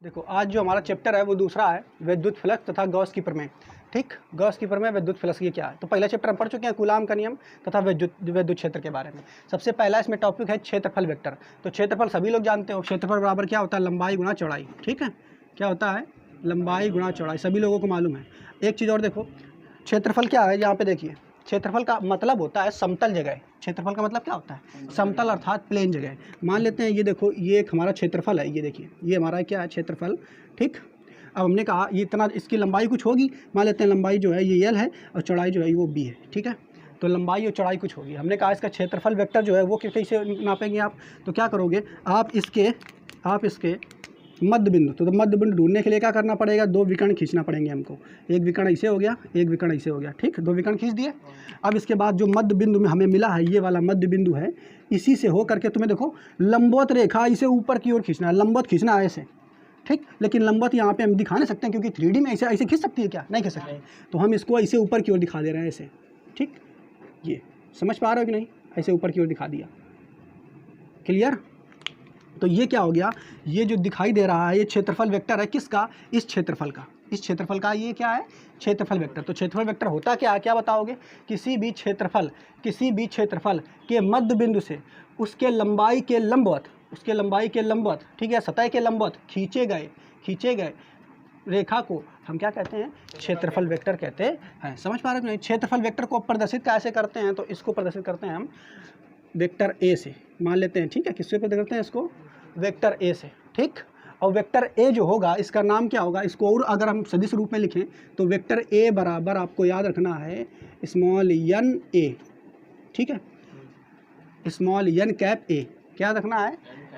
देखो आज जो हमारा चैप्टर है वो दूसरा है विद्युत फ्लक्स तथा गॉस की प्रमेय। ठीक, गॉस की प्रमेय विद्युत फ्लक्स ये क्या है। तो पहला चैप्टर हम पढ़ चुके हैं कूलाम का नियम तथा विद्युत क्षेत्र के बारे में। सबसे पहला इसमें टॉपिक है क्षेत्रफल वेक्टर। तो क्षेत्रफल सभी लोग जानते हो, क्षेत्रफल बराबर क्या होता है, लंबाई गुणा चौड़ाई। ठीक है, क्या होता है, लंबाई गुणा चौड़ाई, सभी लोगों को मालूम है। एक चीज़ और देखो, क्षेत्रफल क्या है, यहाँ पे देखिए, क्षेत्रफल का मतलब होता है समतल जगह। क्षेत्रफल का मतलब क्या होता है, समतल अर्थात प्लेन जगह। मान लेते हैं ये देखो, ये एक हमारा क्षेत्रफल है, ये देखिए ये हमारा क्या है, क्षेत्रफल। ठीक, अब हमने कहा ये इतना, इसकी लंबाई कुछ होगी, मान लेते हैं लंबाई जो है ये L है और चौड़ाई जो है वो B है। ठीक है, तो लंबाई और चौड़ाई कुछ होगी। हमने कहा इसका क्षेत्रफल वेक्टर जो है वो कैसे नापेंगे आप, तो क्या करोगे आप इसके मध्य बिंदु, तो मध्य बिंदु ढूंढने के लिए क्या करना पड़ेगा, दो विकर्ण खींचना पड़ेंगे हमको। एक विकर्ण ऐसे हो गया, एक विकर्ण ऐसे हो गया। ठीक, दो विकर्ण खींच दिए। अब इसके बाद जो मध्य बिंदु में हमें मिला है, ये वाला मध्य बिंदु है, इसी से हो करके तुम्हें देखो लंबवत रेखा इसे ऊपर की ओर खींचना है, लंबवत खींचना है ऐसे। ठीक, लेकिन लंबवत यहाँ पे हम दिखा नहीं सकते हैं क्योंकि 3D में ऐसे ऐसे खींच सकती है क्या, नहीं खींच सकते, तो हम इसको ऐसे ऊपर की ओर दिखा दे रहे हैं ऐसे। ठीक, ये समझ पा रहे हो कि नहीं, ऐसे ऊपर की ओर दिखा दिया। क्लियर, तो ये क्या हो गया, ये जो दिखाई दे रहा है ये क्षेत्रफल वेक्टर है, किसका, इस क्षेत्रफल का, इस क्षेत्रफल का ये क्या है, क्षेत्रफल वेक्टर। तो क्षेत्रफल वेक्टर होता क्या है, क्या बताओगे, किसी भी क्षेत्रफल के मध्य बिंदु से उसके लंबाई के लंबवत, ठीक है, सतह के लंबवत खींचे गए रेखा को हम क्या कहते हैं, क्षेत्रफल वेक्टर कहते हैं। समझ पा रहे हो नहीं। क्षेत्रफल वेक्टर को प्रदर्शित कैसे करते हैं, तो इसको प्रदर्शित करते हैं हम वेक्टर ए से, मान लेते हैं। ठीक है, किससे प्रदर्शित करते हैं इसको, वेक्टर ए से। ठीक, और वेक्टर ए जो होगा इसका नाम क्या होगा, इसको और अगर हम सदिश रूप में लिखें तो वेक्टर ए बराबर आपको याद रखना है स्मॉल एन ए। ठीक है, स्मॉल एन कैप ए, क्या रखना है,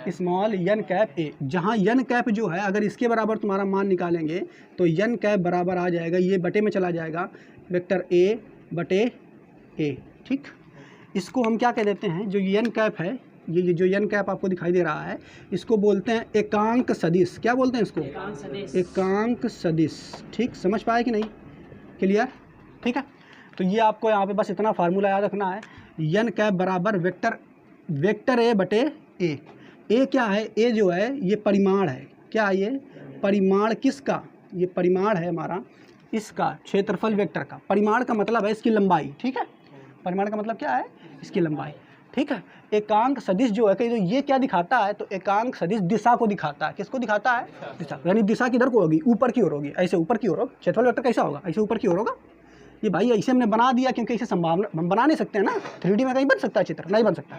स्मॉल एन कैप ए। जहाँ एन कैप जो है अगर इसके बराबर तुम्हारा मान निकालेंगे तो एन कैप बराबर आ जाएगा, ये बटे में चला जाएगा, वेक्टर ए बटे ए। ठीक, इसको हम क्या कह देते हैं, जो एन कैप है, ये जो एन कैप आपको दिखाई दे रहा है, इसको बोलते हैं एकांक सदिश। क्या बोलते हैं इसको, एकांक सदिश। ठीक, समझ पाए कि नहीं, क्लियर। ठीक है, तो ये आपको यहाँ पे बस इतना फार्मूला याद रखना है, एन कैप बराबर वेक्टर ए बटे ए। ए क्या है, ए जो है ये परिमाण है, क्या है ये परिमाण, किसका, ये परिमाण है हमारा इसका, क्षेत्रफल वेक्टर का। परिमाण का मतलब है इसकी लंबाई। ठीक है, परिमाण का मतलब क्या है, इसकी लंबाई। ठीक है, एकांक सदिश जो है कि जो ये क्या दिखाता है, तो एकांक सदिश दिशा को दिखाता है। किसको दिखाता है, दिशा, यानी दिशा किधर को होगी, ऊपर की ओर होगी, ऐसे ऊपर की ओर होगा। क्षेत्रफल वेक्टर कैसा होगा, ऐसे ऊपर की ओर होगा। ये भाई ऐसे हमने बना दिया क्योंकि इसे संभावना हम बना नहीं सकते हैं ना, 3D में कहीं बन सकता है चित्र, नहीं बन सकता,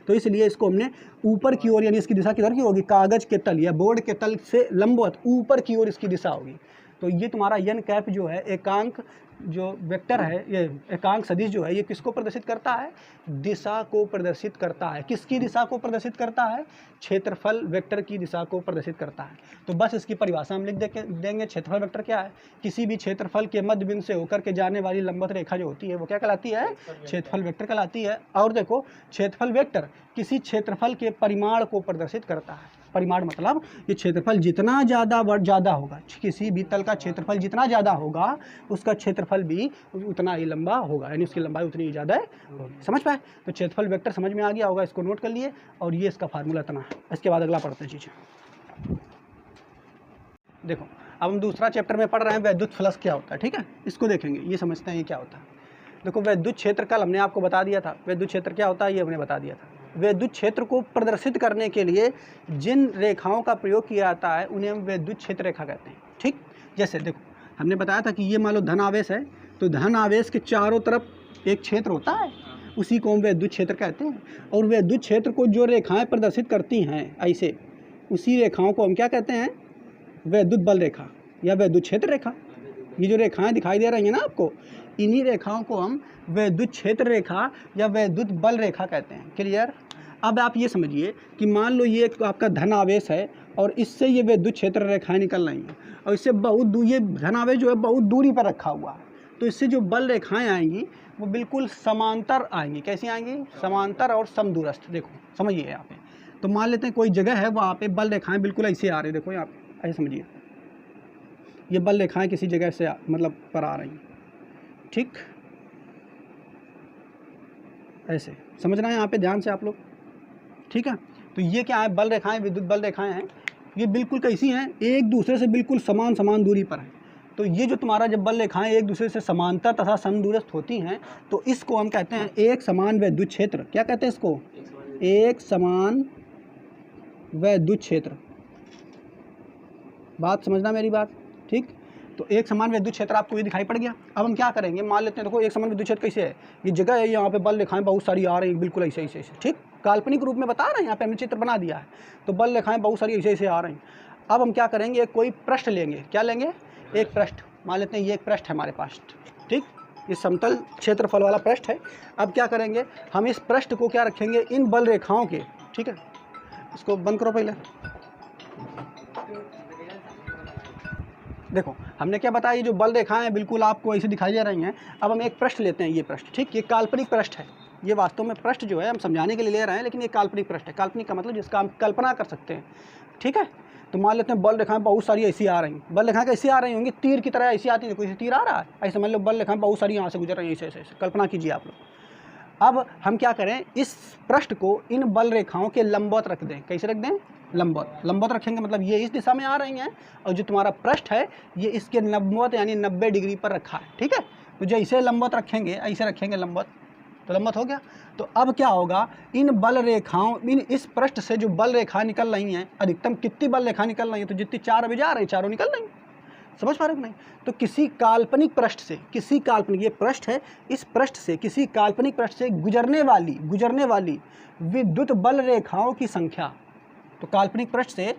तो इसलिए इसको हमने ऊपर की ओर, यानी इसकी दिशा किधर की होगी, कागज के तल या बोर्ड के तल से लंबवत ऊपर की ओर इसकी दिशा होगी। तो ये तुम्हारा एन कैप जो है, एकांक जो वेक्टर है, ये एकांक सदिश जो है, ये किसको प्रदर्शित करता है, दिशा को प्रदर्शित करता है। किसकी दिशा को प्रदर्शित करता है, क्षेत्रफल वेक्टर की दिशा को प्रदर्शित करता है। तो बस इसकी परिभाषा हम लिख देंगे, क्षेत्रफल वेक्टर क्या है, किसी भी क्षेत्रफल के मध्य बिंदु से होकर के जाने वाली लंबवत रेखा जो होती है वो क्या कहलाती है, क्षेत्रफल वेक्टर कहलाती है। और देखो, क्षेत्रफल वेक्टर किसी क्षेत्रफल के परिमाण को प्रदर्शित करता है। परिमाण मतलब ये क्षेत्रफल जितना ज़्यादा होगा, किसी भी तल का क्षेत्रफल जितना ज़्यादा होगा उसका क्षेत्रफल भी उतना ही लंबा होगा, यानी उसकी लंबाई उतनी ही ज़्यादा होगी। समझ पाए, तो क्षेत्रफल वेक्टर समझ में आ गया होगा, इसको नोट कर लिए, और ये इसका फार्मूला इतना है। इसके बाद अगला पढ़ते हैं चीज़ें। देखो, अब हम दूसरा चैप्टर में पढ़ रहे हैं विद्युत फ्लक्स क्या होता है। ठीक है, इसको देखेंगे, ये समझते हैं ये क्या होता है। देखो, विद्युत क्षेत्र कल हमने आपको बता दिया था, विद्युत क्षेत्र क्या होता है ये हमने बता दिया था। विद्युत क्षेत्र को प्रदर्शित करने के लिए जिन रेखाओं का प्रयोग किया जाता है उन्हें हम विद्युत क्षेत्र रेखा कहते हैं। ठीक, जैसे देखो हमने बताया था कि ये मान लो धन आवेश है, तो धन आवेश के चारों तरफ एक क्षेत्र होता है, उसी को हम विद्युत क्षेत्र कहते हैं। और विद्युत क्षेत्र को जो रेखाएं प्रदर्शित करती हैं ऐसे, उसी रेखाओं को हम क्या कहते हैं, विद्युत बल रेखा या विद्युत क्षेत्र रेखा। ये जो रेखाएं दिखाई दे रही हैं ना आपको, इन्हीं रेखाओं को हम विद्युत क्षेत्र रेखा या विद्युत बल रेखा कहते हैं। क्लियर। अब आप ये समझिए कि मान लो ये आपका धन आवेश है और इससे ये विद्युत क्षेत्र रेखाएं निकल रही हैं, और इससे बहुत ये धन आवेश जो है बहुत दूरी पर रखा हुआ है, तो इससे जो बल रेखाएं आएंगी वो बिल्कुल समांतर आएंगी। कैसी आएंगी, समांतर और समदूरस्थ। देखो समझिए यहाँ पे, तो मान लेते हैं कोई जगह है, वहाँ पे बल रेखाएँ बिल्कुल ऐसे आ रही, देखो यहाँ पे ऐसे समझिए, ये बल रेखाएँ किसी जगह से मतलब पर आ रही हैं। ठीक, ऐसे समझना है यहाँ पे ध्यान से आप लोग। ठीक है, तो ये क्या है, बल रेखाएं, विद्युत बल रेखाएं हैं। ये बिल्कुल कैसी हैं, एक दूसरे से बिल्कुल समान समान दूरी पर है। तो ये जो तुम्हारा जब बल रेखाएं एक दूसरे से समांतर तथा समदूरस्थ होती हैं तो इसको हम कहते हैं एक समान वैद्युत क्षेत्र। क्या कहते हैं इसको? एक समान वैद्युत क्षेत्र। बात समझना मेरी बात, ठीक। तो एक समान विद्युत क्षेत्र आपको ये दिखाई पड़ गया। अब हम क्या करेंगे, मान लेते हैं देखो एक समान विद्युत क्षेत्र कैसे है, ये जगह है, यहाँ पे बल रेखाएं बहुत सारी आ रही हैं, बिल्कुल ऐसे ऐसे ऐसे, ठीक। काल्पनिक रूप में बता रहे हैं, यहाँ पे हमने चित्र बना दिया है। तो बल रेखाएं बहुत सारी ऐसे ऐसे आ रही हैं। अब हम क्या करेंगे, कोई पृष्ठ लेंगे। क्या लेंगे? एक पृष्ठ। मान लेते हैं ये एक पृष्ठ है हमारे पास, ठीक। ये समतल क्षेत्रफल वाला पृष्ठ है। अब क्या करेंगे, हम इस पृष्ठ को क्या रखेंगे, इन बल रेखाओं के, ठीक है। इसको बंद करो पहले। देखो हमने क्या बताया, ये जो बल रेखाएं हैं बिल्कुल आपको ऐसे दिखाई दे रही हैं। अब हम एक पृष्ठ लेते हैं, ये पृष्ठ, ठीक। ये काल्पनिक पृष्ठ है। ये वास्तव में पृष्ठ जो है हम समझाने के लिए ले रहे हैं, लेकिन ये काल्पनिक पृष्ठ है। काल्पनिक का मतलब जिसका हम कल्पना कर सकते हैं, ठीक है। तो मान लेते हैं बल रेखाएं बहुत सारी ऐसी आ रही हैं। बल रेखाएं कैसी आ रही होंगी, तीर की तरह ऐसी आती है। कोई तीर आ रहा है, ऐसे मान लो बल रेखाएं बहुत सारी यहाँ से गुजर रही हैं, ऐसे ऐसे। कल्पना कीजिए आप लोग। अब हम क्या करें, इस पृष्ठ को इन बल रेखाओं के लंबवत रख दें। कैसे रख दें? लंबवत। लंबवत रखेंगे मतलब ये इस दिशा में आ रही हैं और जो तुम्हारा पृष्ठ है ये इसके लंबवत यानी 90 डिग्री पर रखा है, ठीक है। तो जैसे लंबवत रखेंगे ऐसे रखेंगे लंबवत, तो लंबवत हो गया। तो अब क्या होगा, इन बल रेखाओं, इस पृष्ठ से जो बल रेखा निकल रही हैं, अधिकतम कितनी बल रेखा निकल रही है, तो जितनी 4 अभी जा रही, चारों निकल रही। समझ पा रहे हो नहीं? तो किसी काल्पनिक पृष्ठ से, किसी काल्पनिक, ये पृष्ठ है, इस पृष्ठ से किसी काल्पनिक पृष्ठ से गुजरने वाली विद्युत बल रेखाओं की संख्या, तो काल्पनिक पृष्ठ से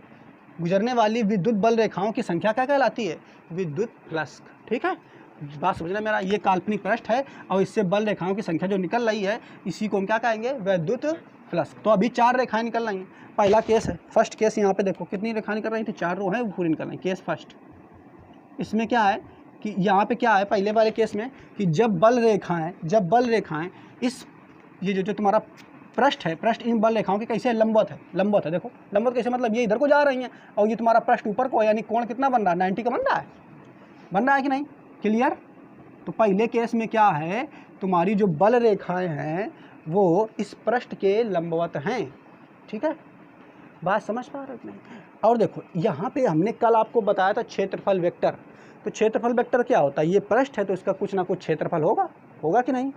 गुजरने वाली विद्युत बल रेखाओं की संख्या क्या कहलाती है? विद्युत फ्लक्स, ठीक है। बात समझना मेरा, ये काल्पनिक पृष्ठ है और इससे बल रेखाओं की संख्या जो निकल रही है इसी को हम क्या कहेंगे? विद्युत फ्लक्स। तो अभी 4 रेखाएं निकल रही हैं। पहला केस है, फर्स्ट केस। यहाँ पे देखो कितनी रेखाएं निकल रही थी, 4 रो हैं, पूरी निकल रही। केस फर्स्ट, इसमें क्या है कि यहाँ पे क्या है, पहले वाले केस में कि जब बल रेखाएं इस ये जो तुम्हारा पृष्ठ है, पृष्ठ इन बल रेखाओं के कैसे लंबवत है, लंबवत है। देखो लंबवत कैसे, मतलब ये इधर को जा रही हैं और ये तुम्हारा पृष्ठ ऊपर को, यानी कोण कितना बन रहा है? 90 का बन रहा है कि नहीं? क्लियर? तो पहले केस में क्या है, तुम्हारी जो बल रेखाएं हैं वो इस पृष्ठ के लंबवत हैं, ठीक है। बात समझ पा रहे हो नहीं? और देखो यहाँ पे हमने कल आपको बताया था क्षेत्रफल वेक्टर। तो क्षेत्रफल वेक्टर क्या होता है, ये पृष्ठ है तो इसका कुछ ना कुछ क्षेत्रफल होगा कि नहीं।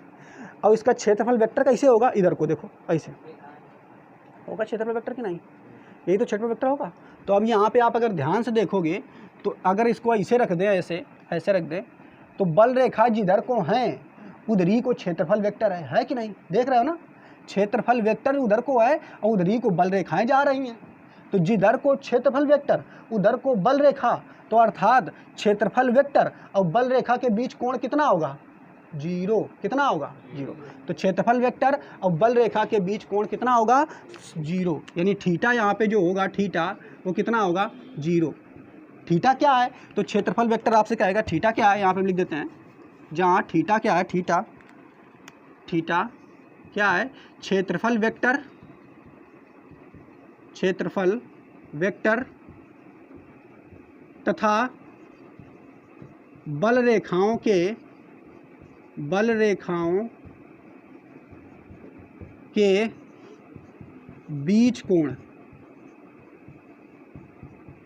और इसका क्षेत्रफल वेक्टर कैसे होगा, इधर को देखो ऐसे होगा क्षेत्रफल वेक्टर कि नहीं, यही तो क्षेत्रफल वेक्टर होगा। तो अब यहाँ पे आप अगर ध्यान से देखोगे तो अगर इसको ऐसे रख दें, ऐसे रख दें, तो बल रेखा जिधर को हैं उधरी को क्षेत्रफल वेक्टर है कि नहीं? देख रहे हो ना, क्षेत्रफल वेक्टर उधर को है और उधरी को बल रेखाएं जा रही हैं। तो जिधर को क्षेत्रफल वेक्टर उधर को बल रेखा, तो अर्थात क्षेत्रफल वेक्टर और बल रेखा के बीच कोण कितना होगा? 0। कितना होगा? 0। तो क्षेत्रफल वेक्टर और बल रेखा के बीच कोण कितना होगा? 0। यानी थीटा यहाँ पे जो होगा, थीटा वो कितना होगा? 0। थीटा क्या है, तो क्षेत्रफल वेक्टर आपसे कहेगा थीटा क्या है, यहाँ पे हम लिख देते हैं, जहाँ थीटा क्या है, थीटा क्या है? क्षेत्रफल वेक्टर तथा बल रेखाओं के बीच कोण,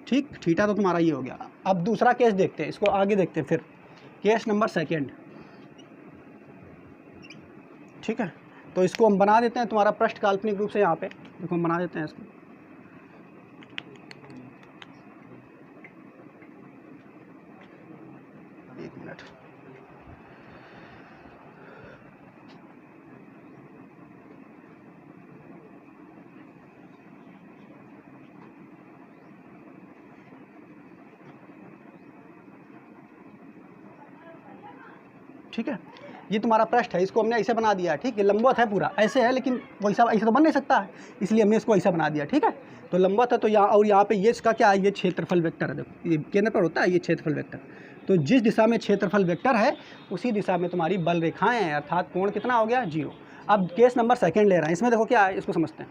ठीक। थीटा तो तुम्हारा ये हो गया। अब दूसरा केस देखते हैं, इसको आगे देखते हैं फिर, केस नंबर 2, ठीक है। तो इसको हम बना देते हैं, तुम्हारा पृष्ठ काल्पनिक रूप से यहाँ पे देखो हम बना देते हैं इसको। एक मिनट, ठीक है। ये तुम्हारा पृष्ठ है, इसको हमने ऐसे बना दिया है, ठीक है। लंबवत है पूरा, ऐसे है, लेकिन वैसा ऐसे तो बन नहीं सकता है, इसलिए हमने इसको ऐसा बना दिया, ठीक है। तो लंबवत है, तो यहाँ और यहाँ पे ये इसका क्या है, ये क्षेत्रफल वेक्टर है। देखो ये केंद्र पर होता है ये क्षेत्रफल वेक्टर। तो जिस दिशा में क्षेत्रफल वेक्टर है उसी दिशा में तुम्हारी बल रेखाएं हैं, अर्थात कोण कितना हो गया? 0। अब केस नंबर 2 ले रहे हैं, इसमें देखो क्या है, इसको समझते हैं।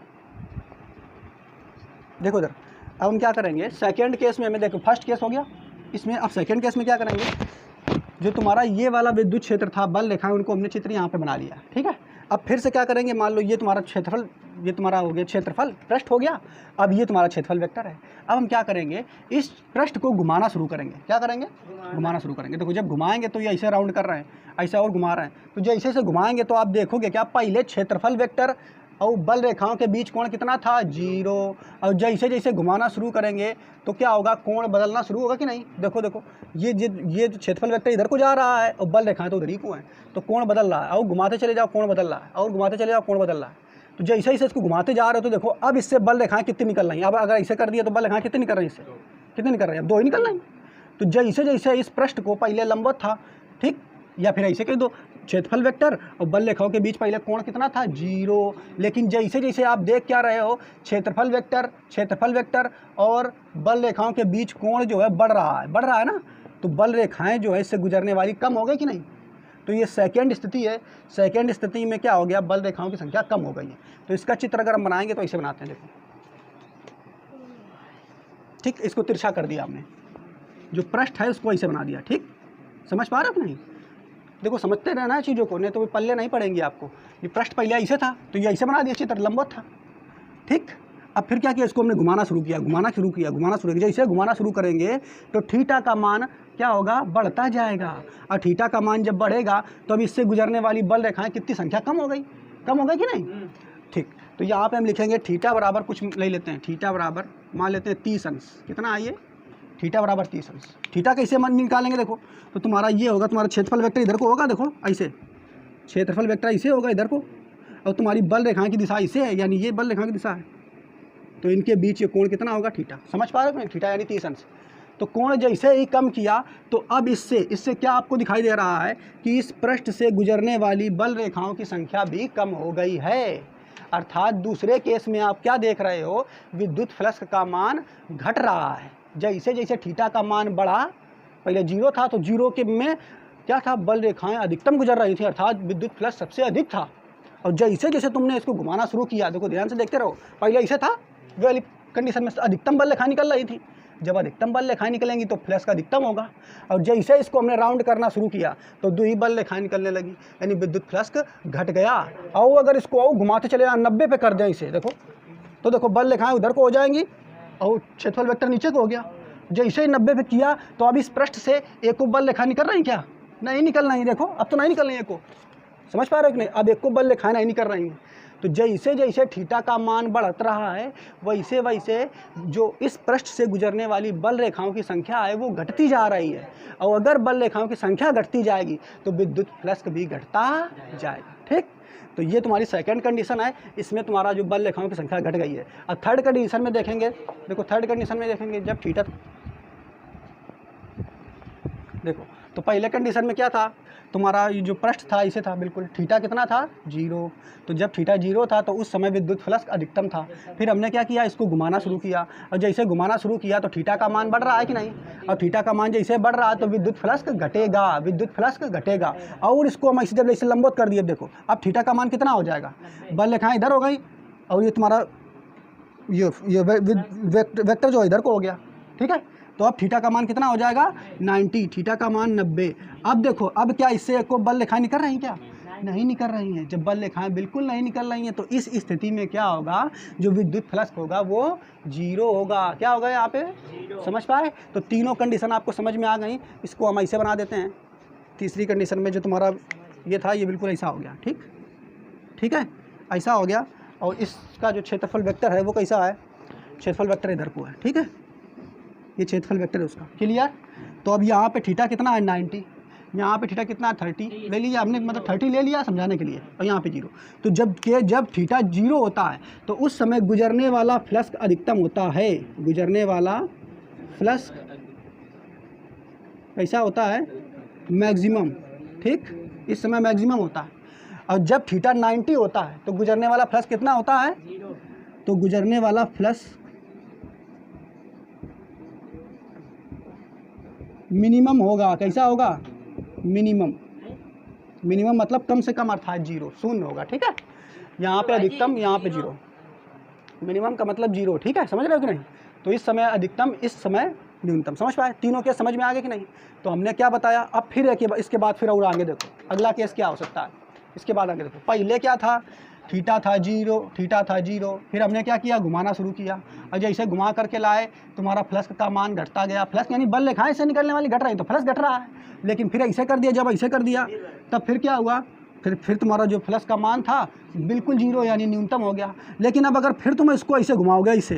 देखो इधर, अब हम क्या करेंगे, सेकेंड केस में हमें देखो, फर्स्ट केस हो गया इसमें, अब सेकेंड केस में क्या करेंगे, जो तुम्हारा ये वाला विद्युत क्षेत्र था, बल रेखाएं, उनको हमने चित्र यहाँ पे बना लिया, ठीक है। अब फिर से क्या करेंगे, मान लो ये तुम्हारा क्षेत्रफल ये तुम्हारा हो गया क्षेत्रफल, पृष्ठ हो गया। अब ये तुम्हारा क्षेत्रफल वेक्टर है। अब हम क्या करेंगे, इस पृष्ठ को घुमाना शुरू करेंगे। क्या करेंगे, घुमाना शुरू करेंगे। देखो जब घुमाएंगे तो ये ऐसे राउंड कर रहे हैं, ऐसा और घुमा रहे हैं, तो जैसे ऐसे घुमाएंगे तो आप देखोगे क्या, पहले क्षेत्रफल वेक्टर और बल रेखाओं के बीच कोण कितना था, 0। और जैसे जैसे घुमाना शुरू करेंगे तो क्या होगा, कोण बदलना शुरू होगा कि नहीं। देखो देखो ये जो क्षेत्रफल वेक्टर इधर को जा रहा है और बल रेखाएं तो उधर ही को हैं, तो कोण बदल रहा है। और घुमाते चले जाओ कोण बदल रहा है, और घुमाते चले जाओ कोण बदल रहा है। तो जैसे जैसे इसको घुमाते जा रहे हो तो देखो अब इससे बल रेखाएं कितनी निकल रही हैं। अब अगर ऐसे कर दिया तो बल रेखाएं कितनी निकल रही हैं, इससे कितनी निकल रही हैं, अब 2 ही निकल रही हैं। तो जैसे जैसे इस पृष्ठ को पहले लंबवत था, ठीक, या फिर ऐसे कह दो, क्षेत्रफल वेक्टर और बल रेखाओं के बीच पहले कोण कितना था, 0। लेकिन जैसे जैसे आप देख क्या रहे हो, क्षेत्रफल वेक्टर और बल रेखाओं के बीच कोण जो है बढ़ रहा है ना। तो बल रेखाएं जो है इससे गुजरने वाली कम हो गई कि नहीं। तो ये सेकेंड स्थिति है। सेकेंड स्थिति में क्या हो गया, बल रेखाओं की संख्या कम हो गई है। तो इसका चित्र अगर हम बनाएंगे तो ऐसे बनाते हैं, देखो ठीक, इसको तिरछा कर दिया हमने, जो पृष्ठ है उसको ऐसे बना दिया। ठीक, समझ पा रहे हो कि नहीं। देखो समझते रहना है चीज़ों को, नहीं तो पल्ले नहीं पड़ेंगे आपको। ये पृष्ठ पहले ऐसे था तो ये ऐसे बना दिया, चित्र लंबवत था। ठीक, अब फिर क्या किया, इसको हमने घुमाना शुरू किया। जैसे घुमाना शुरू करेंगे तो थीटा का मान क्या होगा, बढ़ता जाएगा। और थीटा का मान जब बढ़ेगा तो अब इससे गुजरने वाली बल रेखाएं कितनी संख्या कम हो गई कि नहीं। ठीक, तो यहाँ पे हम लिखेंगे थीटा बराबर कुछ ले लेते हैं, थीटा बराबर मान लेते हैं 30 अंश। कितना आइए, थीटा बराबर 30 अंश। थीटा कैसे मान निकालेंगे, देखो तो तुम्हारा ये होगा, तुम्हारा क्षेत्रफल वेक्टर इधर को होगा, देखो ऐसे क्षेत्रफल वेक्टर ऐसे होगा इधर को, और तुम्हारी बल रेखाएं की दिशा ऐसे है, यानी ये बल रेखाएं की दिशा है। तो इनके बीच ये कोण कितना होगा, थीटा। समझ पा रहे हो, थीटा यानी 30 अंश। तो कोण जैसे ही कम किया तो अब इससे क्या आपको दिखाई दे रहा है कि इस पृष्ठ से गुजरने वाली बल रेखाओं की संख्या भी कम हो गई है। अर्थात दूसरे केस में आप क्या देख रहे हो, विद्युत फ्लक्स का मान घट रहा है। जैसे जैसे थीटा का मान बढ़ा, पहले 0 था तो 0 के में क्या था, बल रेखाएं अधिकतम गुजर रही थी, अर्थात विद्युत फ्लक्स सबसे अधिक था। और जैसे जैसे तुमने इसको घुमाना शुरू किया, देखो ध्यान से देखते रहो, पहले ऐसे था, वे वाली कंडीशन में अधिकतम बल रेखाएं निकल रही थी। जब अधिकतम बल रेखाएं निकलेंगी तो फ्लक्स का अधिकतम होगा। और जैसे इसको हमने राउंड करना शुरू किया तो 2 ही बल रेखाएं निकलने लगी, यानी विद्युत फ्लक्स घट गया। और अगर इसको और घुमाते चले जाए, 90 पे कर दें इसे, देखो तो देखो बल रेखाएं उधर को हो जाएंगी और क्षेत्रफल वेक्टर नीचे को हो गया। जैसे ही 90 पे किया तो अब इस पृष्ठ से एक को बल रेखा निकल रही, क्या नहीं निकल रही, देखो अब तो नहीं निकल रही है को। समझ पा रहे हो कि नहीं, अब एक को बल रेखाएं नहीं निकल रही हैं। तो जैसे जैसे थीटा का मान बढ़त रहा है, वैसे वैसे जो इस पृष्ठ से गुजरने वाली बल रेखाओं की संख्या है वो घटती जा रही है। और अगर बल रेखाओं की संख्या घटती जाएगी तो विद्युत फ्लक्स भी घटता जाएगा। ठीक, तो ये तुम्हारी सेकंड कंडीशन है, इसमें तुम्हारा जो बल रेखाओं की संख्या घट गई है। और थर्ड कंडीशन में देखेंगे, देखो थर्ड कंडीशन में देखेंगे जब थीटा, देखो तो पहले कंडीशन में क्या था, तुम्हारा ये जो पृष्ठ था इसे था, बिल्कुल थीटा कितना था, 0। तो जब थीटा 0 था तो उस समय विद्युत फ्लक्स अधिकतम था। फिर हमने क्या किया, इसको घुमाना शुरू किया, और जैसे घुमाना शुरू किया तो थीटा का मान बढ़ रहा है कि नहीं। और थीटा का मान जैसे बढ़ रहा है तो विद्युत फ्लक्स घटेगा। और इसको हम ऐसे जब ऐसे लंबवत कर दिए, देखो अब थीटा का मान कितना हो जाएगा, बल रेखाएं इधर हो गई और ये तुम्हारा ये वेक्टर जो इधर को हो गया। ठीक है, तो अब थीटा का मान कितना हो जाएगा, 90, थीटा का मान 90। अब देखो अब क्या इससे को बल रेखाएं निकल रही हैं, क्या नहीं निकल रही हैं। जब बल रेखाएं बिल्कुल नहीं निकल रही हैं तो इस स्थिति में क्या होगा, जो विद्युत फ्लक्स होगा वो 0 होगा। क्या होगा यहाँ पे, समझ पाए। तो तीनों कंडीशन आपको समझ में आ गई। इसको हम ऐसे बना देते हैं। तीसरी कंडीशन में जो तुम्हारा ये था ये बिल्कुल ऐसा हो गया। ठीक है, ऐसा हो गया। और इसका जो क्षेत्रफल वेक्टर है वो कैसा है, क्षेत्रफल वेक्टर इधर को है। ठीक है, ये क्षेत्रफल वेक्टर है उसका, क्लियर। तो अब यहाँ पे थीटा कितना है, 90, यहाँ पे थीटा कितना है, 30 ले लिया हमने, मतलब 30 ले लिया समझाने के लिए, और यहाँ पे 0। तो जब थीटा 0 होता है तो उस समय गुजरने वाला फ्लक्स अधिकतम होता है। गुजरने वाला फ्लक्स कैसा होता है, मैक्सिमम। ठीक, इस समय मैक्सिमम होता है। और जब थीटा 90 होता है तो गुजरने वाला फ्लक्स कितना होता है, तो गुजरने वाला फ्लक्स मिनिमम होगा। कैसा होगा, मिनिमम मतलब कम से कम, अर्थात 0, शून्य होगा। ठीक है, यहाँ पे अधिकतम, यहाँ पे 0, मिनिमम का मतलब 0। ठीक है, समझ रहे हो कि नहीं। तो इस समय अधिकतम, इस समय न्यूनतम। समझ पाए, तीनों केस समझ में आ गए कि नहीं। तो हमने क्या बताया, अब फिर इसके बाद फिर और आगे देखो अगला केस क्या हो सकता है। इसके बाद आगे देखो, पहले क्या था थीटा था जीरो, फिर हमने क्या किया, घुमाना शुरू किया, और जैसे घुमा करके लाए तुम्हारा फ्लक्स का मान घटता गया। फ्लक्स यानी बल रेखाएं से निकलने वाली घट रही, तो फ्लक्स घट रहा है। लेकिन फिर ऐसे कर दिया, जब ऐसे कर दिया तब फिर क्या हुआ, फिर तुम्हारा जो फ्लक्स का मान था बिल्कुल जीरो यानी न्यूनतम हो गया। लेकिन अब अगर फिर तुम इसको ऐसे घुमाओगे ऐसे,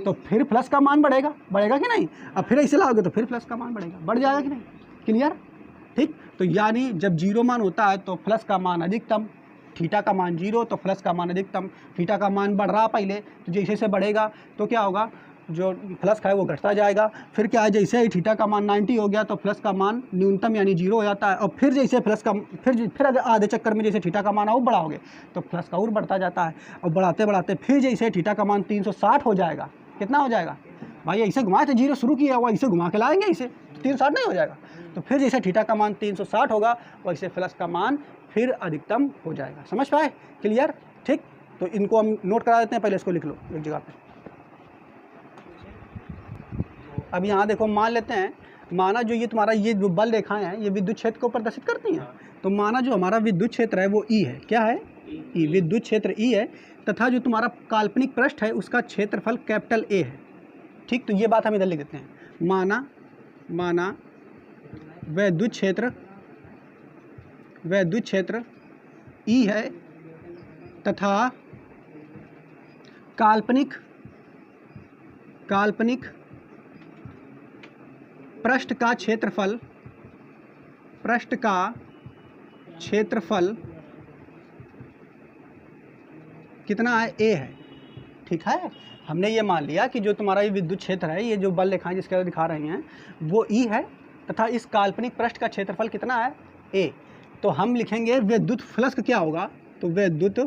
तो फिर फ्लक्स का मान बढ़ेगा कि नहीं। अब फिर ऐसे लाओगे तो फिर फ्लक्स का मान बढ़ जाएगा कि नहीं। क्लियर, ठीक। तो यानी जब जीरो मान होता है तो फ्लक्स का मान अधिकतम, थीटा का मान जीरो तो फ्लक्स का मान अधिकतम। थीटा का मान बढ़ रहा पहले, तो जैसे जैसे बढ़ेगा तो क्या होगा, जो फ्लक्स का है वो घटता जाएगा। फिर क्या है, जैसे ही थीटा का मान 90 हो गया तो फ्लक्स का मान न्यूनतम यानी जीरो हो जाता है। और फिर जैसे फ्लक्स का फिर अगर आधे चक्कर में जैसे थीटा का मान और बढ़ाओगे तो फ्लक्स का और बढ़ता जाता है। और बढ़ाते बढ़ाते फिर जैसे थीटा का मान 360 हो जाएगा, कितना हो जाएगा भाई, ऐसे घुमाए थे, जीरो शुरू किया हुआ, ऐसे घुमा के लाएंगे इसे, 360 नहीं हो जाएगा। तो फिर जैसे थीटा का मान 360 होगा वैसे फ्लक्स का मान फिर अधिकतम हो जाएगा। समझ पाए, क्लियर, ठीक। तो इनको हम नोट करा देते हैं, पहले इसको लिख लो एक जगह पे। अब यहाँ देखो, मान लेते हैं, माना जो ये तुम्हारा ये जो बल रेखाएं हैं ये विद्युत क्षेत्र को प्रदर्शित करती हैं। तो माना जो हमारा विद्युत क्षेत्र है वो ई है, क्या है, ई, विद्युत क्षेत्र ई है, तथा जो तुम्हारा काल्पनिक पृष्ठ है उसका क्षेत्रफल कैपिटल ए है। ठीक, तो ये बात हम इधर लिख देते हैं। माना विद्युत क्षेत्र ई है तथा काल्पनिक पृष्ठ का क्षेत्रफल कितना है, ए है। ठीक है, हमने ये मान लिया कि जो तुम्हारा ये विद्युत क्षेत्र है, ये जो बल रेखाएं जिसके अंदर दिखा रही हैं वो ई है तथा इस काल्पनिक पृष्ठ का क्षेत्रफल कितना है, ए। तो हम लिखेंगे विद्युत फ्लक्स क्या होगा, तो विद्युत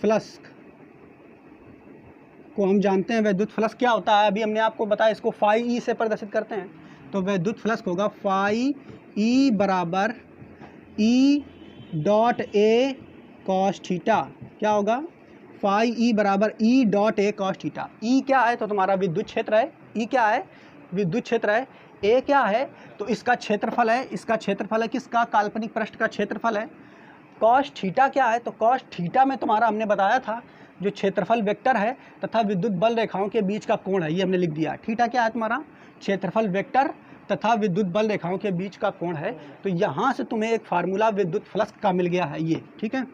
फ्लक्स को हम जानते हैं, विद्युत फ्लक्स क्या होता है, अभी हमने आपको बताया, इसको फाई ई से प्रदर्शित करते हैं। तो विद्युत फ्लक्स होगा फाई ई बराबर E dot A cos theta. क्या होगा, फाई ई बराबर E dot A cos theta. E क्या है, तो तुम्हारा विद्युत क्षेत्र है, ई क्या है, विद्युत क्षेत्र है। ए क्या है, तो इसका क्षेत्रफल है, किसका, काल्पनिक पृष्ठ का क्षेत्रफल है। कॉस थीटा क्या है, तो कॉस थीटा में तुम्हारा हमने बताया था जो क्षेत्रफल वेक्टर है तथा विद्युत बल रेखाओं के बीच का कोण है, ये हमने लिख दिया। थीटा क्या है तुम्हारा, क्षेत्रफल वेक्टर तथा विद्युत बल रेखाओं के बीच का कोण है। तो यहाँ से तुम्हें एक फार्मूला विद्युत फ्लक्स का मिल गया है, ये ठीक है,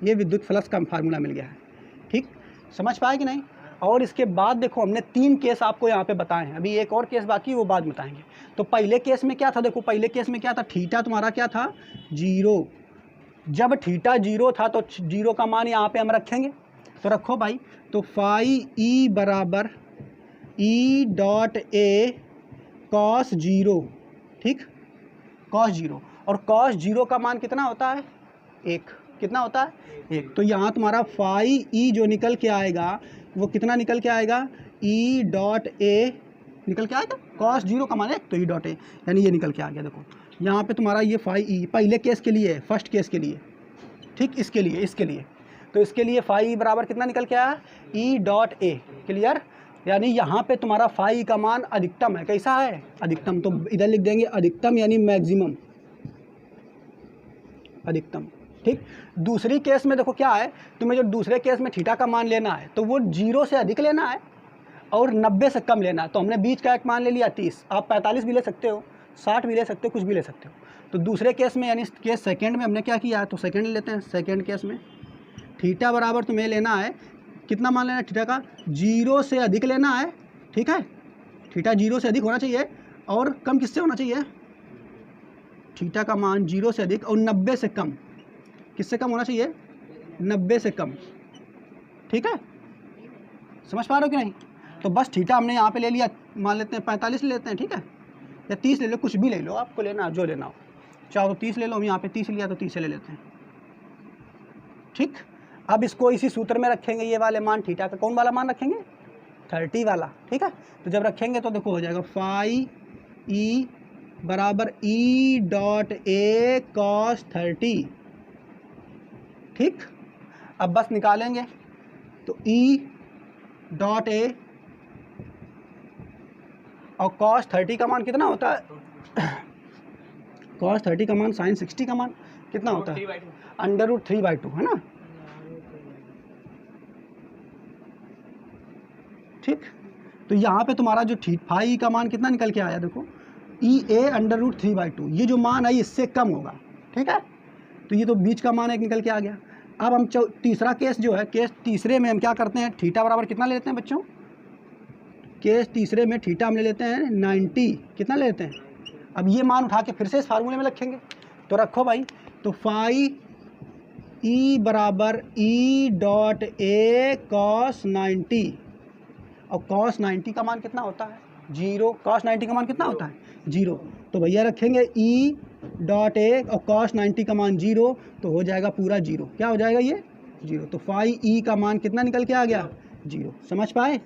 ये विद्युत फ्लक्स का फार्मूला मिल गया है। ठीक, समझ पाए कि नहीं। और इसके बाद देखो, हमने 3 केस आपको यहाँ पे बताए हैं, अभी एक और केस बाकी, वो बाद बताएंगे। तो पहले केस में क्या था, देखो पहले केस में क्या था, थीटा तुम्हारा क्या था, जीरो। जब थीटा जीरो था तो जीरो का मान यहाँ पे हम रखेंगे, तो रखो भाई। तो फाई ई बराबर E dot A cos zero, ठीक, कॉस जीरो। और कॉस जीरो का मान कितना होता है, 1। कितना होता है, 1। तो यहाँ तुम्हारा फाई ई जो निकल के आएगा वो कितना निकल के आएगा, ई डॉट ए निकल के आएगा, कॉस जीरो का मान 1 तो ई डॉट ए, यानी ये निकल के आ गया। देखो यहाँ पे तुम्हारा ये फाई ई पहले केस के लिए है, फर्स्ट केस के लिए, ठीक, इसके लिए तो इसके लिए फाई बराबर कितना निकल के आया, ई डॉट ए। क्लियर, यानी यहाँ पे तुम्हारा फाई का मान अधिकतम है, कैसा है, अधिकतम। तो इधर लिख देंगे अधिकतम यानी मैक्सिमम, अधिकतम। ठीक, दूसरी केस में देखो क्या है, तुम्हें जो दूसरे केस में थीटा का मान लेना है तो वो 0 से अधिक लेना है और 90 से कम लेना है। तो हमने बीच का एक मान ले लिया 30, आप 45 भी ले सकते हो, 60 भी ले सकते हो, कुछ भी ले सकते हो। तो दूसरे केस में यानी केस सेकंड में हमने क्या किया है, तो सेकंड लेते हैं। सेकंड केस में थीटा बराबर तुम्हें लेना है, कितना मान लेना है थीटा का, 0 से अधिक लेना है। ठीक है, थीटा 0 से अधिक होना चाहिए और कम किससे होना चाहिए, थीटा का मान 0 से अधिक और 90 से कम, किससे कम होना चाहिए, 90 से कम। ठीक है, समझ पा रहे हो कि नहीं। तो बस थीटा हमने यहाँ पे ले लिया, मान लेते हैं 45 ले लेते हैं, ठीक है, या 30 ले लो, कुछ भी ले लो, आपको लेना जो लेना हो, चाहो तो 30 ले लो, हम यहाँ पे 30 लिया तो 30 से ले लेते हैं। ठीक, अब इसको इसी सूत्र में रखेंगे, ये वाले मान थीटा का कौन वाला मान रखेंगे, 30 वाला। ठीक है, तो जब रखेंगे तो देखो हो जाएगा फाई ई बराबर ई डॉट ए कॉस 30। ठीक, अब बस निकालेंगे तो ई डॉट ए और कॉस 30 का मान कितना होता है, cos 30 का मान sin 60 का मान कितना होता है? √3/2 है ना। ठीक, तो यहाँ पे तुम्हारा जो फाई का मान कितना निकल के आया देखो, EA √3/2, ये जो मान है इससे कम होगा। ठीक है, तो ये तो बीच का मान एक निकल के आ गया। अब हम तीसरा केस जो है, केस तीसरे में हम क्या करते हैं, थीटा बराबर कितना ले लेते हैं बच्चों? केस तीसरे में थीटा हम ले लेते हैं 90, कितना ले लेते हैं? अब ये मान उठा के फिर से इस फार्मूले में रखेंगे, तो रखो भाई, तो फाई E बराबर E.A cos 90, और cos 90 का मान कितना होता है? 0। cos 90 का मान कितना होता है? 0। तो भैया रखेंगे E.A और cos 90 का मान 0, तो हो जाएगा पूरा 0। क्या हो जाएगा ये? 0। तो फाई E का मान कितना निकल के आ गया? 0। समझ पाए?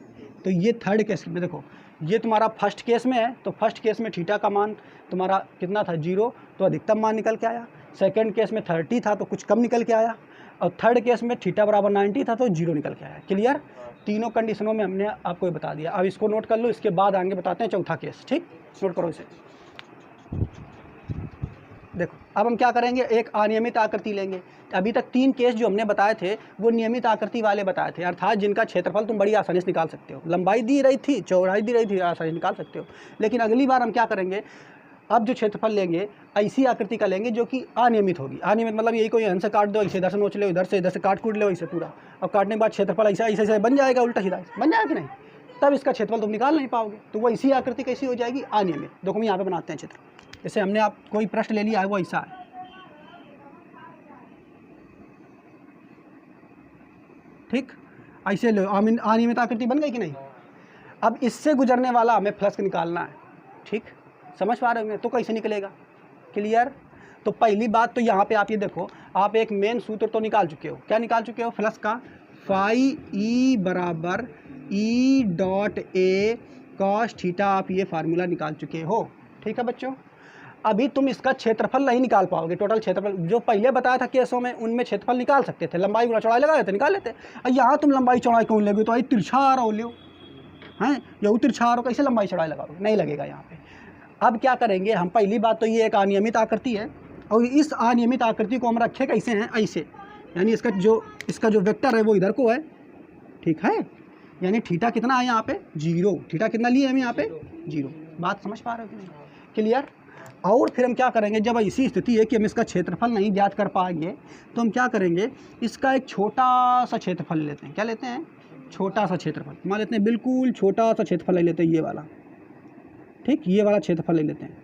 तो ये थर्ड केस में देखो, ये तुम्हारा फर्स्ट केस में है, तो फर्स्ट केस में थीटा का मान तुम्हारा कितना था? 0, तो अधिकतम मान निकल के आया। सेकंड केस में 30 था तो कुछ कम निकल के आया, और थर्ड केस में थीटा बराबर 90 था तो 0 निकल के आया। क्लियर? तीनों कंडीशनों में हमने आपको ये बता दिया। अब इसको नोट कर लो, इसके बाद आगे बताते हैं चौथा केस। ठीक, नोट करो इसे। देखो अब हम क्या करेंगे, एक अनियमित आकृति लेंगे। अभी तक 3 केस जो हमने बताए थे वो नियमित आकृति वाले बताए थे, अर्थात जिनका क्षेत्रफल तुम बड़ी आसानी से निकाल सकते हो, लंबाई दी रही थी, चौड़ाई दी रही थी, आसानी से निकाल सकते हो। लेकिन अगली बार हम क्या करेंगे, अब जो क्षेत्रफल लेंगे ऐसी आकृति का लेंगे जो कि अनियमित होगी। अनियमित मतलब यही, कोई से काट दो, ऐसे इधर से नोच लो, इधर से काट कूट लो, ऐसे पूरा। अब काटने के बाद क्षेत्रफल ऐसा ऐसे बन जाएगा, उल्टा सीधा बन जाएगा कि नहीं, तब इसका क्षेत्रफल तुम निकाल नहीं पाओगे। तो वो ऐसी आकृति कैसी हो जाएगी? अनियमित। देखो हम यहाँ पे बनाते हैं चित्र, जैसे हमने आप कोई प्रश्न ले लिया है वो ऐसा है। ठीक, ऐसे लो, अनियमित आकृति बन गई कि नहीं। अब इससे गुजरने वाला हमें फ्लक्स निकालना है। ठीक, समझ पा रहे होंगे? तो कैसे निकलेगा? क्लियर? तो पहली बात तो यहाँ पे आप ये देखो, आप एक मेन सूत्र तो निकाल चुके हो। क्या निकाल चुके हो? फ्लक्स का फाई E बराबर E.A cos थीटा, आप ये फार्मूला निकाल चुके हो। ठीक है बच्चों, अभी तुम इसका क्षेत्रफल नहीं निकाल पाओगे। टोटल क्षेत्रफल जो पहले बताया था केसों में, उनमें क्षेत्रफल निकाल सकते थे, लंबाई गुणा चौड़ाई लगा लेते, निकाल लेते। और यहाँ तुम लंबाई चौड़ाई कौन लेगे? तो आई तिरछा आ रहा हो लियो हैं, यू तिरछा आ रहा हो, कैसे लंबाई चौड़ाई लगाओगे? नहीं लगेगा यहाँ पे। अब क्या करेंगे हम, पहली बात तो ये एक अनियमित आकृति है, और इस अनियमित आकृति को हम रखे कैसे हैं? ऐसे, यानी इसका जो वेक्टर है वो इधर को है। ठीक है, यानी थीटा कितना है यहाँ पे? 0। थीटा कितना लिए हम यहाँ पे? 0। बात समझ पा रहे हो कि नहीं? क्लियर? और फिर हम क्या करेंगे, जब ऐसी स्थिति है कि हम इसका क्षेत्रफल नहीं ज्ञात कर पाएंगे, तो हम क्या करेंगे, इसका एक छोटा सा क्षेत्रफल लेते हैं। क्या लेते हैं? छोटा सा क्षेत्रफल। मान लेते हैं बिल्कुल छोटा सा क्षेत्रफल ले लेते हैं, ये वाला। ठीक, ये वाला क्षेत्रफल ले लेते हैं।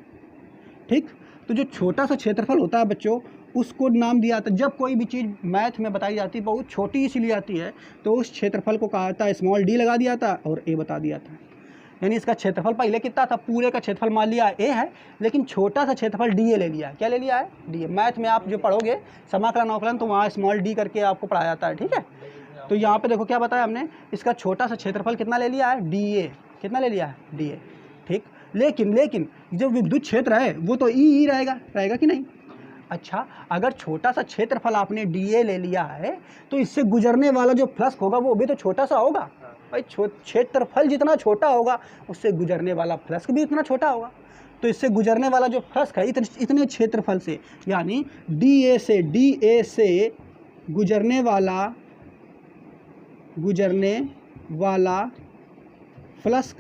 ठीक, तो जो छोटा सा क्षेत्रफल होता है बच्चों, उसको नाम दिया जाता है। जब कोई भी चीज़ मैथ में बताई जाती है बहुत छोटी इसीलिए आती है, तो उस क्षेत्रफल को कहा जाता है स्मॉल d लगा दिया था और a बता दिया था। यानी इसका क्षेत्रफल पहले कितना था? पूरे का क्षेत्रफल मान लिया a है, लेकिन छोटा सा क्षेत्रफल dA ले लिया। क्या ले लिया है? dA। मैथ में आप जो पढ़ोगे समाकलन अवकलन, तो वहाँ स्मॉल d करके आपको पढ़ाया जाता है। ठीक है, तो यहाँ पे देखो क्या बताया हमने, इसका छोटा सा क्षेत्रफल कितना ले लिया है? dA। कितना ले लिया है? dA। ठीक, लेकिन जो विद्युत क्षेत्र है वो तो ई रहेगा कि नहीं? अच्छा, अगर छोटा सा क्षेत्रफल आपने dA ले लिया है, तो इससे गुजरने वाला जो फ्लक्स होगा वो भी तो छोटा सा होगा भाई। क्षेत्रफल जितना छोटा होगा उससे गुजरने वाला फ्लक्स भी उतना छोटा होगा। तो इससे गुजरने वाला जो फ्लक्स है इतने क्षेत्रफल से, यानी dA से गुजरने वाला फ्लक्स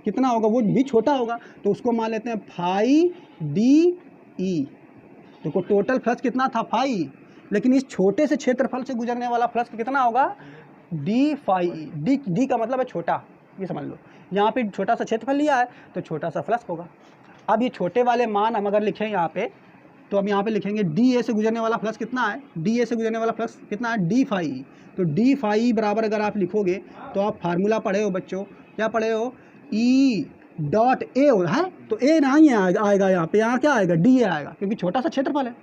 कितना होगा? वो भी छोटा होगा, तो उसको मान लेते हैं फाई DE। देखो टोटल फ्लक्स कितना था? फाई, लेकिन इस छोटे से क्षेत्रफल से गुजरने वाला फ्लक्स कितना होगा? D phi E। D का मतलब है छोटा, ये समझ लो। यहाँ पे छोटा सा क्षेत्रफल लिया है तो छोटा सा फ्लक्स होगा। अब ये छोटे वाले मान हम अगर लिखें यहाँ पे, तो हम यहाँ पे लिखेंगे DA से गुजरने वाला फ्लक्स कितना है? DA से गुजरने वाला फ्लक्स कितना है? D phi E। तो D फाई E बराबर अगर आप लिखोगे तो आप फार्मूला पढ़े हो बच्चों, क्या पढ़े हो? E.A है, तो A नहीं आएगा यहाँ पे, यहाँ क्या आएगा? DA आएगा, क्योंकि छोटा सा क्षेत्रफल है,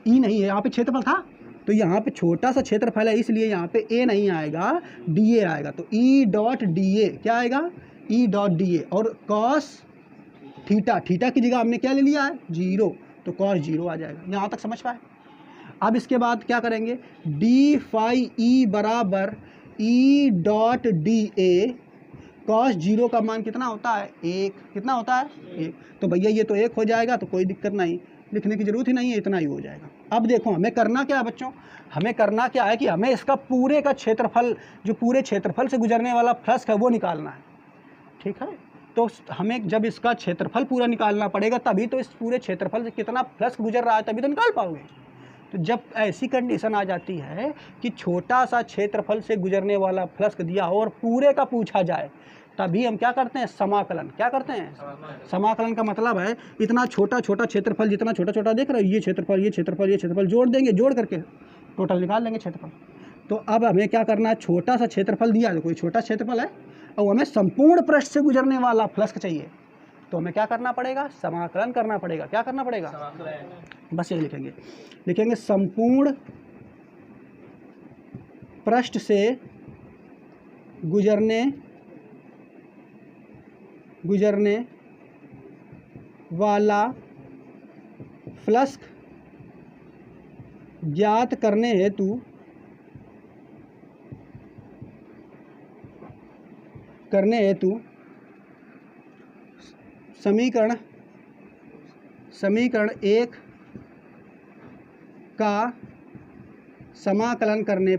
E नहीं है। यहाँ पे क्षेत्रफल था तो यहाँ पे छोटा सा क्षेत्रफल है, इसलिए यहाँ पे A नहीं आएगा, DA आएगा। तो E.DA क्या आएगा? E.DA। और cos थीटा की जगह हमने क्या ले लिया है? 0, तो cos 0 आ जाएगा। यहाँ तक समझ पाए? अब इसके बाद क्या करेंगे, D फाई E बराबर E.DA cos 0 का मान कितना होता है 1, कितना होता है 1। तो भैया ये तो 1 हो जाएगा, तो कोई दिक्कत नहीं, लिखने की जरूरत ही नहीं है, इतना ही हो जाएगा। अब देखो हमें करना क्या है बच्चों, हमें करना क्या है कि हमें इसका पूरे का क्षेत्रफल, जो पूरे क्षेत्रफल से गुजरने वाला फ्लक्स है वो निकालना है, ठीक है। तो हमें जब इसका क्षेत्रफल पूरा निकालना पड़ेगा, तभी तो इस पूरे क्षेत्रफल से कितना फ्लक्स गुजर रहा है तभी तो निकाल पाओगे। तो जब ऐसी कंडीशन आ जाती है कि छोटा सा क्षेत्रफल से गुजरने वाला फ्लक्स दिया हो और पूरे का पूछा जाए, तभी हम क्या करते हैं, समाकलन। क्या करते हैं, समाकलन का मतलब है इतना छोटा छोटा क्षेत्रफल, जितना छोटा छोटा देख रहे हो, ये क्षेत्रफल ये क्षेत्रफल ये क्षेत्रफल जोड़ देंगे, जोड़ करके टोटल निकाल लेंगे क्षेत्रफल। तो अब हमें क्या करना है, छोटा सा क्षेत्रफल दिया है, कोई छोटा क्षेत्रफल है और हमें संपूर्ण पृष्ठ से गुजरने वाला फ्लक्स चाहिए, तो हमें क्या करना पड़ेगा, समाकलन करना पड़ेगा। क्या करना पड़ेगा, बस यही लिखेंगे, लिखेंगे संपूर्ण पृष्ठ से गुजरने वाला फ्लक्स ज्ञात करने हेतु समीकरण 1 का समाकलन करने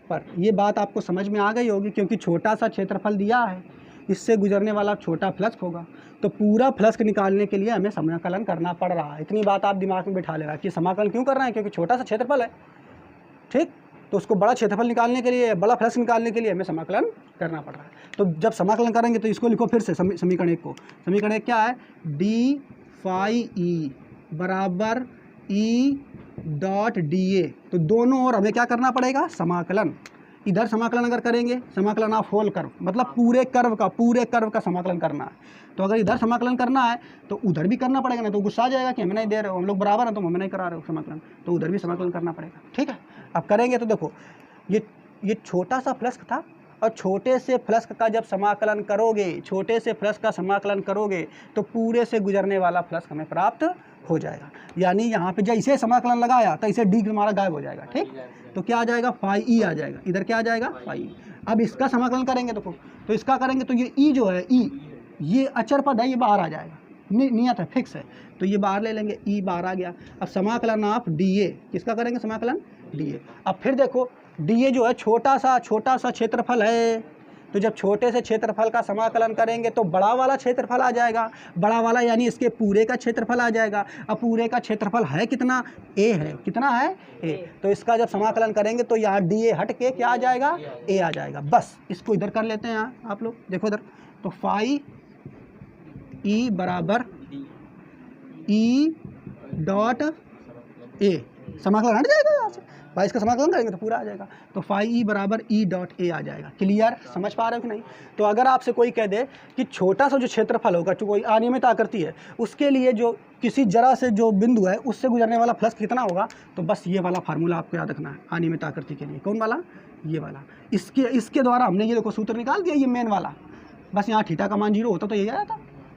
पर ये बात आपको समझ में आ गई होगी, क्योंकि छोटा सा क्षेत्रफल दिया है, इससे गुजरने वाला छोटा फ्लक्स होगा, तो पूरा फ्लक्स निकालने के लिए हमें समाकलन करना पड़ रहा है। इतनी बात आप दिमाग में बिठा लेना कि समाकलन क्यों कर रहे हैं, क्योंकि छोटा सा क्षेत्रफल है, ठीक। तो उसको बड़ा क्षेत्रफल निकालने के लिए, बड़ा फ्लक्स निकालने के लिए हमें समाकलन करना पड़ रहा है। तो जब समाकलन करेंगे तो इसको लिखो फिर से, समीकरण 1 को। समीकरण 1 क्या है, डी फाई ई बराबर ई डॉट डी ए। तो दोनों ओर हमें क्या करना पड़ेगा, समाकलन। इधर समाकलन अगर करेंगे, समाकलन ऑफ होल कर्व, मतलब पूरे कर्व का समाकलन करना है। तो अगर इधर समाकलन करना है तो उधर भी करना पड़ेगा, ना तो गुस्सा आ जाएगा कि हमें नहीं दे रहे हो, हम लोग बराबर हैं तो हमें नहीं करा रहे हो समाकलन, तो उधर भी समाकलन करना पड़ेगा, ठीक है। अब करेंगे तो देखो ये छोटा सा फ्लक्स था, और छोटे से फ्लक्स का जब समाकलन करोगे, छोटे से फ्लक्स का समाकलन करोगे तो पूरे से गुजरने वाला फ्लक्स हमें प्राप्त हो जाएगा। यानी यहाँ पे जैसे समाकलन लगाया तो इसे डी हमारा गायब हो जाएगा, ठीक। तो क्या आ जाएगा, फाई ई आ जाएगा, इधर क्या आ जाएगा, फाई ई। अब इसका समाकलन करेंगे तो इसका करेंगे तो ये ई जो है, ई ये अचर पद है, ये बाहर आ जाएगा, नियत है, फिक्स है, तो ये बाहर ले लेंगे, ई बाहर आ गया। अब समाकलन ऑफ डी ए, किसका करेंगे समाकलन, डी ए। अब फिर देखो डी ए जो है छोटा सा क्षेत्रफल है, तो जब छोटे से क्षेत्रफल का समाकलन करेंगे तो बड़ा वाला क्षेत्रफल आ जाएगा, बड़ा वाला यानी इसके पूरे का क्षेत्रफल आ जाएगा। अब पूरे का क्षेत्रफल है कितना, ए है, कितना है ए। तो इसका जब समाकलन करेंगे तो यहाँ डी ए हट के क्या आ जाएगा, ए आ जाएगा। बस इसको इधर कर लेते हैं, यहाँ आप लोग देखो इधर, तो फाई ई बराबर ई डॉट ए, समाकलन हट जाएगा यहाँ से, भाई इसका समाकलन करेंगे तो पूरा आ जाएगा, तो फाई ई बराबर ई डॉट ए आ जाएगा। क्लियर, समझ पा रहे हो कि नहीं। तो अगर आपसे कोई कह दे कि छोटा सा जो क्षेत्रफल होगा, जो कोई अनियमित आकृति है, उसके लिए जो किसी जरा से जो बिंदु है उससे गुजरने वाला फ्लक्स कितना होगा, तो बस ये वाला फार्मूला आपको याद रखना है अनियमित आकृति के लिए। कौन वाला, ये वाला। इसके द्वारा हमने ये देखो सूत्र निकाल दिया, ये मेन वाला, बस यहाँ थीटा का मान 0 होता तो यही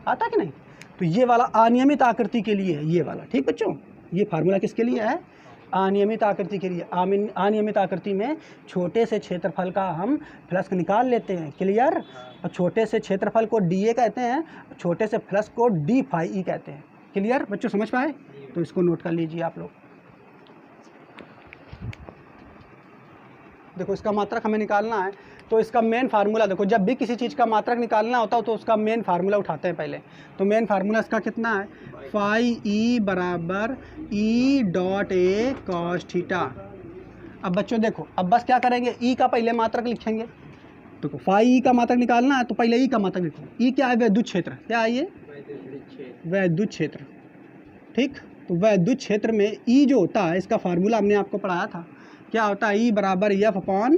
आता कि नहीं। तो ये वाला अनियमित आकृति के लिए है, ये वाला, ठीक बच्चों। ये फार्मूला किसके लिए है, अनियमित आकृति के लिए। अनियमित आकृति में छोटे से क्षेत्रफल का हम फ्लक्स निकाल लेते हैं। क्लियर। और छोटे से क्षेत्रफल को डी ए कहते हैं, छोटे से फ्लक्स को डी फाई ई कहते हैं। क्लियर बच्चों, समझ पाए। तो इसको नोट कर लीजिए आप लोग। देखो इसका मात्रक हमें निकालना है, तो इसका मेन फार्मूला देखो, जब भी किसी चीज़ का मात्रक निकालना होता है तो उसका मेन फार्मूला उठाते हैं पहले। तो मेन फार्मूला इसका कितना है, फाई ई बराबर E dot A cos theta. अब बच्चों देखो, अब बस क्या करेंगे, ई का पहले मात्रक लिखेंगे। देखो फाई ई का मात्रक निकालना है तो पहले ई का मात्रक लिखेंगे। ई क्या है, विद्युत क्षेत्र। क्या है ये, विद्युत क्षेत्र, ठीक। तो विद्युत क्षेत्र में ई जो होता है, इसका फार्मूला हमने आपको पढ़ाया था, क्या होता है, ई बराबर एफ अपॉन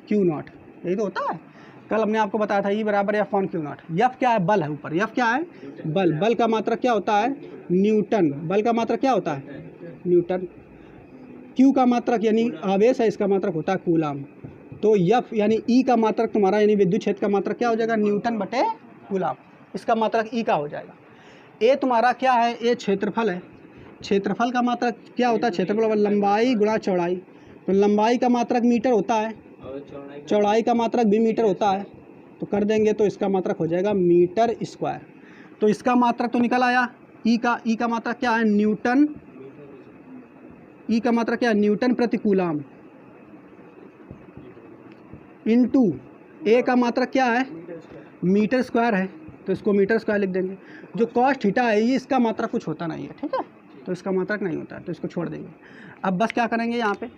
क्यू नॉट। यही तो होता है, कल हमने आपको बताया था, ई बराबर F upon Q not. F क्या है, बल है ऊपर, एफ क्या है, बल। बल का मात्रक क्या होता है, न्यूटन। बल का मात्रक क्या होता है, न्यूटन। क्यू का मात्रक यानी आवेश है, इसका मात्रक होता है कूलाम। तो एफ यानी ई का मात्रक तुम्हारा यानी विद्युत क्षेत्र का मात्रक क्या हो जाएगा, न्यूटन बटे कूलाम। इसका मात्रक ई का हो जाएगा। ए तुम्हारा क्या है, ए क्षेत्रफल है। क्षेत्रफल का मात्रक क्या होता है? क्षेत्रफल लंबाई गुणा चौड़ाई। तो लंबाई का मात्रक मीटर होता है, चौड़ाई का मात्रक भी मीटर होता है। तो कर देंगे तो इसका मात्रक हो जाएगा मीटर स्क्वायर। तो इसका मात्रक तो निकल आया। ई का मात्रक क्या है? न्यूटन। ई का मात्रक क्या है? न्यूटन प्रति कूलाम। इनटू ए का मात्रक क्या है? मीटर स्क्वायर है, तो इसको मीटर स्क्वायर लिख देंगे। जो कॉस थीटा है ये इसका मात्रक कुछ होता नहीं है, ठीक है, तो इसका मात्रक नहीं होता है, तो इसको छोड़ देंगे। अब बस क्या करेंगे, यहाँ पे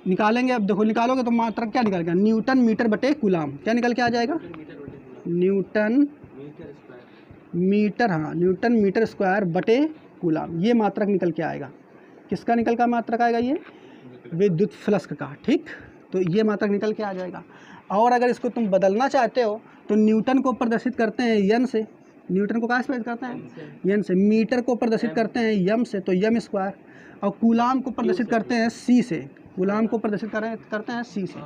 निकालेंगे। अब देखो निकालोगे तो मात्रक क्या निकलेगा? न्यूटन मीटर बटे कूलाम। क्या निकल के आ जाएगा? न्यूटन मीटर, हाँ, न्यूटन मीटर स्क्वायर बटे कूलाम, ये मात्रक निकल के आएगा। किसका निकल का मात्रक आएगा? ये विद्युत फ्लक्स का, ठीक। तो ये मात्रक निकल के आ जाएगा। और अगर इसको तुम बदलना चाहते हो तो न्यूटन को प्रदर्शित करते हैं यन से। न्यूटन को कहाँ से प्रदर्शित करते हैं? यन से। मीटर को प्रदर्शित करते हैं यम से, तो यम स्क्वायर। और कूलाम को प्रदर्शित करते हैं सी से। कूलाम को प्रदर्शित करते हैं सी से।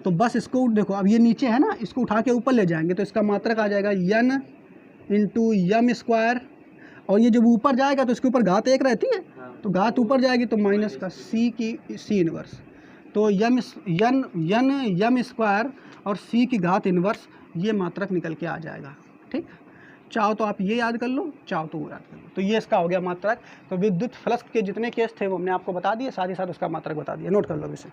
तो बस इसको देखो, अब ये नीचे है ना, इसको उठा के ऊपर ले जाएंगे तो इसका मात्रक आ जाएगा यन इंटू यम स्क्वायर। और ये जब ऊपर जाएगा तो इसके ऊपर घात 1 रहती है, तो घात ऊपर जाएगी तो माइनस का सी इनवर्स। तो यम स्क्वायर और सी की घात इनवर्स, ये मात्रक निकल के आ जाएगा, ठीक। चाहो तो आप ये याद कर लो, चाहो तो वो याद कर लो। तो ये इसका हो गया मात्रक। तो विद्युत फ्लक्स के जितने केस थे वो हमने आपको बता दिए, साथ ही साथ उसका मात्रक बता दिया। नोट कर लो इसे।